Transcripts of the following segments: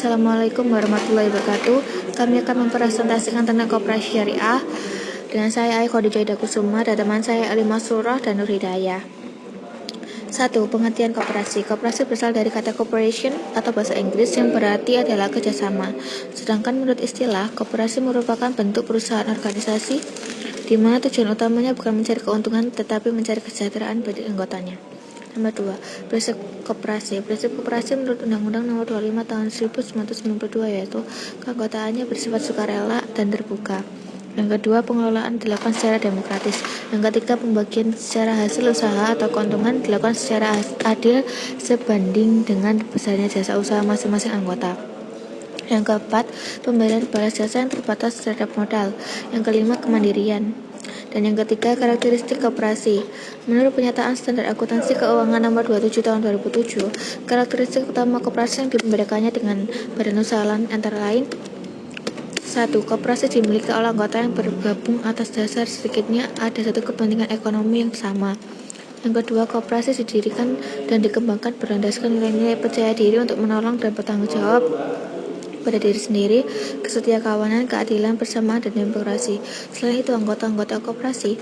Assalamualaikum warahmatullahi wabarakatuh. Kami akan mempresentasikan tentang koperasi syariah dengan saya Ai Khadijah Kusuma dan teman saya Alimah Surah dan Nur Hidayah. 1. Pengertian koperasi. Koperasi berasal dari kata corporation atau bahasa Inggris yang berarti adalah kerjasama. Sedangkan menurut istilah, koperasi merupakan bentuk perusahaan organisasi di mana tujuan utamanya bukan mencari keuntungan tetapi mencari kesejahteraan bagi anggotanya. Nomor 2. Prinsip koperasi. Prinsip koperasi menurut Undang-Undang Nomor 25 Tahun 1992 yaitu keanggotaannya bersifat sukarela dan terbuka. Yang kedua, pengelolaan dilakukan secara demokratis. Yang ketiga, pembagian secara hasil usaha atau keuntungan dilakukan secara adil sebanding dengan besarnya jasa usaha masing-masing anggota. Yang keempat, pemberian balas jasa yang terbatas terhadap modal. Yang kelima, kemandirian. Dan yang ketiga, karakteristik koperasi. Menurut pernyataan standar akuntansi keuangan nomor 27 tahun 2007, karakteristik utama koperasi yang membedakannya dengan badan usaha antara lain: 1. Koperasi dimiliki oleh anggota yang bergabung atas dasar sedikitnya ada satu kepentingan ekonomi yang sama. Yang kedua, koperasi didirikan dan dikembangkan berdasarkan nilai-nilai percaya diri untuk menolong dan bertanggung jawab pada diri sendiri, kesetia kawanan, keadilan, persamaan, dan demokrasi. Selain itu, anggota-anggota koperasi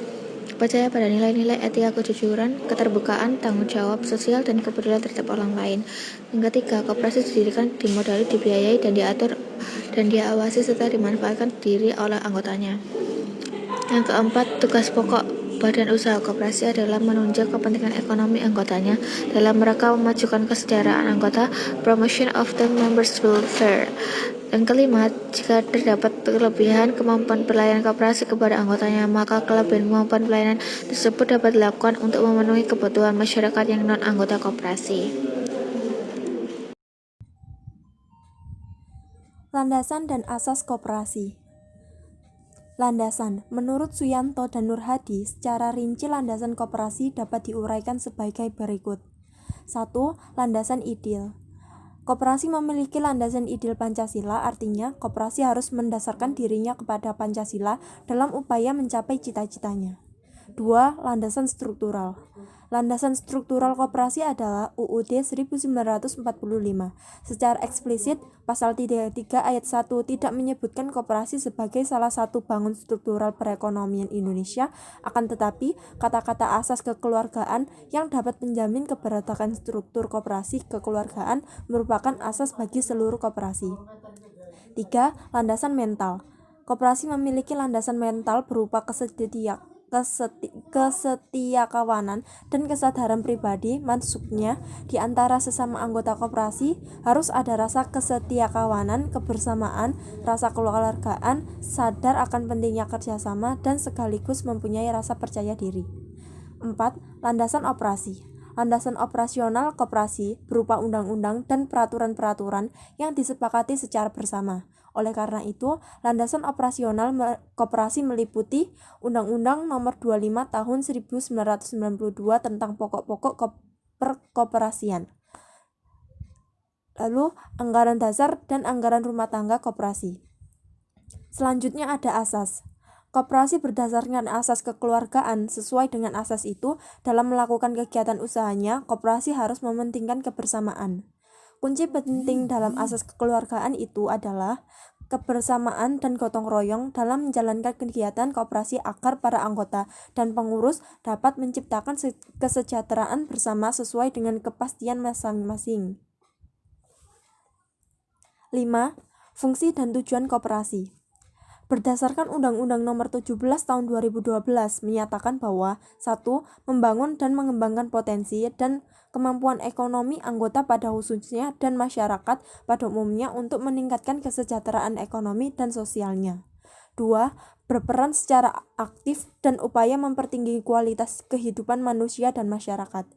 percaya pada nilai-nilai etika kejujuran, keterbukaan, tanggung jawab sosial, dan kepedulian terhadap orang lain. Yang ketiga, koperasi didirikan, dimodali, dibiayai, dan diatur dan diawasi serta dimanfaatkan diri oleh anggotanya. Yang keempat, tugas pokok badan usaha koperasi adalah menunjang kepentingan ekonomi anggotanya dalam rangka memajukan kesejahteraan anggota, promotion of the members' welfare. Yang kelima, jika terdapat kelebihan kemampuan pelayanan koperasi kepada anggotanya, maka kelebihan kemampuan pelayanan tersebut dapat dilakukan untuk memenuhi kebutuhan masyarakat yang non-anggota koperasi. Landasan dan asas koperasi. Landasan. Menurut Suyanto dan Nur Hadi, secara rinci landasan koperasi dapat diuraikan sebagai berikut. 1. Landasan ideal. Koperasi memiliki landasan ideal Pancasila, artinya koperasi harus mendasarkan dirinya kepada Pancasila dalam upaya mencapai cita-citanya. 2. Landasan struktural. Landasan struktural koperasi adalah UUD 1945. Secara eksplisit, pasal 33 ayat 1 tidak menyebutkan koperasi sebagai salah satu bangun struktural perekonomian Indonesia, akan tetapi kata-kata asas kekeluargaan yang dapat menjamin keberatakan struktur koperasi kekeluargaan merupakan asas bagi seluruh koperasi. 3. Landasan mental. Koperasi memiliki landasan mental berupa kesetiakawanan dan kesadaran pribadi. Maksudnya, di antara sesama anggota koperasi harus ada rasa kesetiakawanan, kebersamaan, rasa kekeluargaan, sadar akan pentingnya kerjasama, dan sekaligus mempunyai rasa percaya diri. 4. Landasan operasi. Landasan operasional koperasi berupa undang-undang dan peraturan-peraturan yang disepakati secara bersama. Oleh karena itu, landasan operasional koperasi meliputi Undang-Undang Nomor 25 Tahun 1992 tentang pokok-pokok perkoperasian. Lalu, anggaran dasar dan anggaran rumah tangga koperasi. Selanjutnya ada asas. Koperasi berdasarkan asas kekeluargaan. Sesuai dengan asas itu, dalam melakukan kegiatan usahanya, koperasi harus mementingkan kebersamaan. Kunci penting dalam asas kekeluargaan itu adalah kebersamaan dan gotong royong dalam menjalankan kegiatan koperasi agar para anggota dan pengurus dapat menciptakan kesejahteraan bersama sesuai dengan kepastian masing-masing. 5. Fungsi dan tujuan koperasi. Berdasarkan Undang-Undang Nomor 17 Tahun 2012 menyatakan bahwa 1. Membangun dan mengembangkan potensi dan kemampuan ekonomi anggota pada khususnya dan masyarakat pada umumnya untuk meningkatkan kesejahteraan ekonomi dan sosialnya. 2. Berperan secara aktif dan upaya mempertinggi kualitas kehidupan manusia dan masyarakat.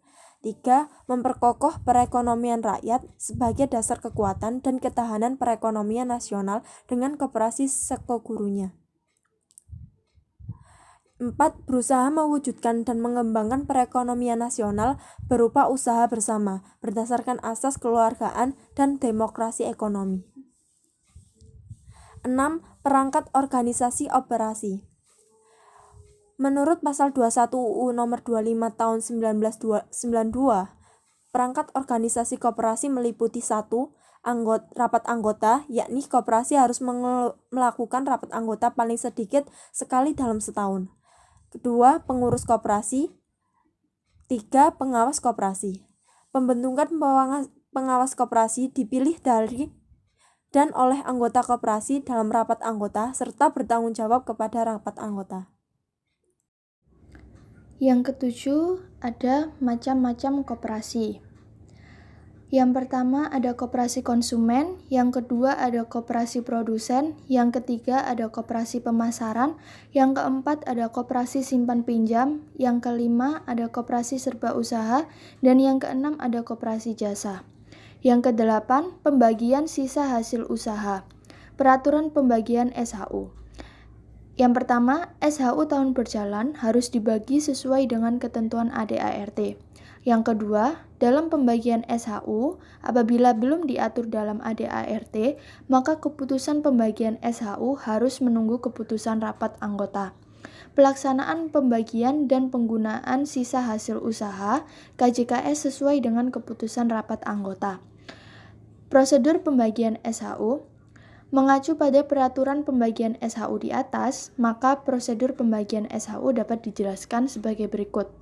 3. Memperkokoh perekonomian rakyat sebagai dasar kekuatan dan ketahanan perekonomian nasional dengan koperasi sekegurunya. 4. Berusaha mewujudkan dan mengembangkan perekonomian nasional berupa usaha bersama, berdasarkan asas kekeluargaan dan demokrasi ekonomi. 6. Perangkat organisasi operasi. Menurut pasal 21 UU Nomor 25 Tahun 1992, perangkat organisasi koperasi meliputi 1. rapat anggota, yakni koperasi harus melakukan rapat anggota paling sedikit sekali dalam setahun. Kedua, pengurus koperasi. 3. Pengawas koperasi. Pembentukan pengawas koperasi dipilih dari dan oleh anggota koperasi dalam rapat anggota serta bertanggung jawab kepada rapat anggota. Yang ketujuh, ada macam-macam koperasi. Yang pertama ada koperasi konsumen, yang kedua ada koperasi produsen, yang ketiga ada koperasi pemasaran, yang keempat ada koperasi simpan pinjam, yang kelima ada koperasi serba usaha, dan yang keenam ada koperasi jasa. Yang kedelapan, pembagian sisa hasil usaha. Peraturan pembagian SHU. Yang pertama, SHU tahun berjalan harus dibagi sesuai dengan ketentuan ADART. Yang kedua, dalam pembagian SHU, apabila belum diatur dalam ADART, maka keputusan pembagian SHU harus menunggu keputusan rapat anggota. Pelaksanaan pembagian dan penggunaan sisa hasil usaha KJKS sesuai dengan keputusan rapat anggota. Prosedur pembagian SHU. Mengacu pada peraturan pembagian SHU di atas, maka prosedur pembagian SHU dapat dijelaskan sebagai berikut.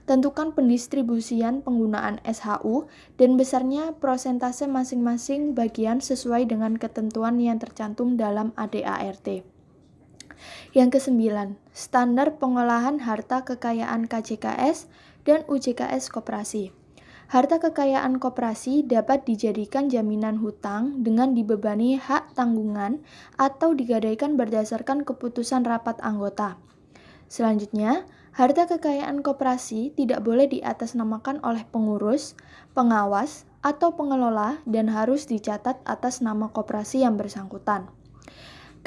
Tentukan pendistribusian penggunaan SHU dan besarnya persentase masing-masing bagian sesuai dengan ketentuan yang tercantum dalam ADART. Yang kesembilan, standar pengolahan harta kekayaan KJKS dan UJKS koperasi. Harta kekayaan koperasi dapat dijadikan jaminan hutang dengan dibebani hak tanggungan atau digadaikan berdasarkan keputusan rapat anggota. Selanjutnya, harta kekayaan koperasi tidak boleh diatasnamakan oleh pengurus, pengawas, atau pengelola dan harus dicatat atas nama koperasi yang bersangkutan.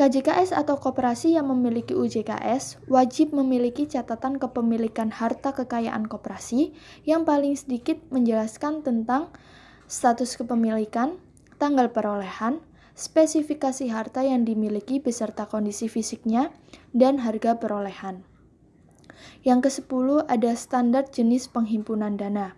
KJKS atau koperasi yang memiliki UJKS wajib memiliki catatan kepemilikan harta kekayaan koperasi yang paling sedikit menjelaskan tentang status kepemilikan, tanggal perolehan, spesifikasi harta yang dimiliki beserta kondisi fisiknya, dan harga perolehan. Yang ke-10 ada standar jenis penghimpunan dana.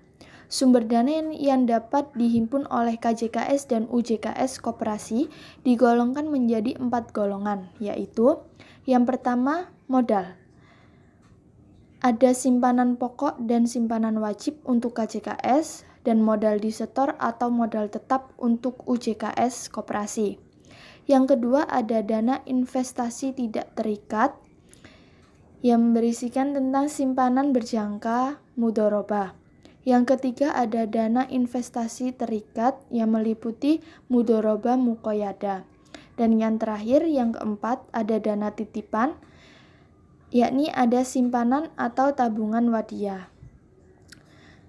Sumber dana yang dapat dihimpun oleh KJKS dan UJKS koperasi digolongkan menjadi 4 golongan, yaitu yang pertama, modal. Ada simpanan pokok dan simpanan wajib untuk KJKS dan modal disetor atau modal tetap untuk UJKS koperasi. Yang kedua, ada dana investasi tidak terikat yang berisikan tentang simpanan berjangka mudharabah. Yang ketiga ada dana investasi terikat yang meliputi mudharabah muqayyada. Dan yang terakhir, yang keempat, ada dana titipan, yakni ada simpanan atau tabungan wadiyah.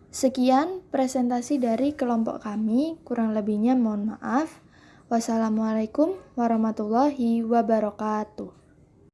Sekian presentasi dari kelompok kami, kurang lebihnya mohon maaf. Wassalamualaikum warahmatullahi wabarakatuh.